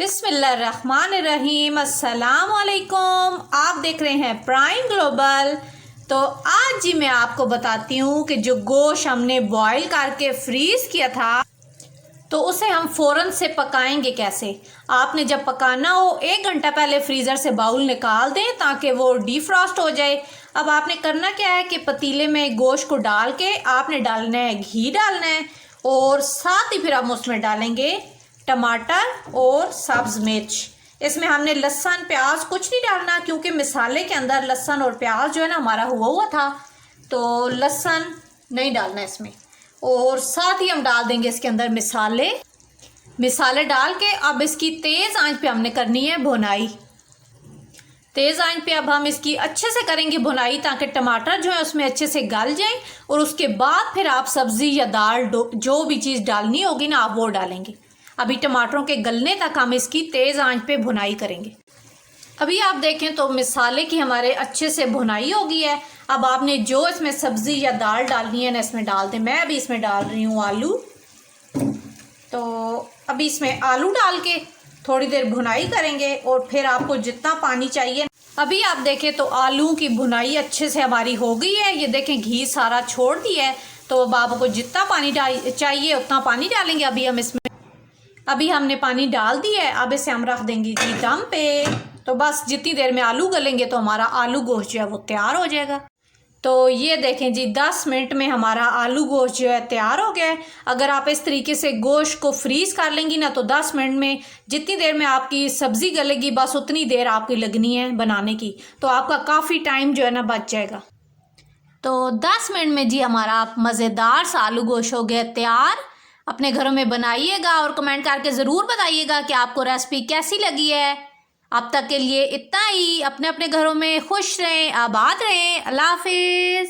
बिस्मिल्लाहिर्रहमानिर्रहीम। अस्सलाम वालेकुम। आप देख रहे हैं प्राइम ग्लोबल। तो आज जी मैं आपको बताती हूँ कि जो गोश्त हमने बॉईल करके फ्रीज़ किया था तो उसे हम फ़ौरन से पकाएंगे कैसे। आपने जब पकाना हो 1 घंटा पहले फ्रीज़र से बाउल निकाल दें ताकि वो डीफ्रॉस्ट हो जाए। अब आपने करना क्या है कि पतीले में गोश्त को डाल के आपने डालना है घी डालना है और साथ ही फिर हम उसमें डालेंगे टमाटर और सब्ज़ मिर्च। इसमें हमने लहसुन प्याज कुछ नहीं डालना क्योंकि मसाले के अंदर लहसुन और प्याज जो है ना हमारा हुआ था, तो लहसुन नहीं डालना इसमें। और साथ ही हम डाल देंगे इसके अंदर मसाले डाल के अब इसकी तेज़ आंच पे हमने करनी है भुनाई। तेज़ आंच पे अब हम इसकी अच्छे से करेंगे भुनाई ताकि टमाटर जो है उसमें अच्छे से गल जाए और उसके बाद फिर आप सब्ज़ी या दाल जो भी चीज़ डालनी होगी ना आप वो डालेंगे। अभी टमाटरों के गलने तक हम इसकी तेज़ आंच पे भुनाई करेंगे। अभी आप देखें तो मसाले की हमारे अच्छे से भुनाई हो गई है। अब आपने जो इसमें सब्ज़ी या दाल डालनी है ना इसमें डाल दें। मैं अभी इसमें डाल रही हूँ आलू। तो अभी इसमें आलू डाल के थोड़ी देर भुनाई करेंगे और फिर आपको जितना पानी चाहिए। अभी आप देखें तो आलू की भुनाई अच्छे से हमारी हो गई है। ये देखें घी सारा छोड़ दिया है। तो अब आपको जितना पानी चाहिए उतना पानी डालेंगे। अभी हमने पानी डाल दिया है। अब इसे हम रख देंगे जी दम पे। तो बस जितनी देर में आलू गलेंगे तो हमारा आलू गोश्त जो है वो तैयार हो जाएगा। तो ये देखें जी 10 मिनट में हमारा आलू गोश्त जो है तैयार हो गया है। अगर आप इस तरीके से गोश्त को फ्रीज़ कर लेंगी ना तो 10 मिनट में जितनी देर में आपकी सब्ज़ी गलेगी बस उतनी देर आपकी लगनी है बनाने की। तो आपका काफ़ी टाइम जो है ना बच जाएगा। तो 10 मिनट में जी हमारा मज़ेदार सा आलू गोश्त हो गया तैयार। अपने घरों में बनाइएगा और कमेंट करके ज़रूर बताइएगा कि आपको रेसिपी कैसी लगी है। अब तक के लिए इतना ही। अपने अपने घरों में खुश रहें, आबाद रहें। अल्लाह हाफिज़।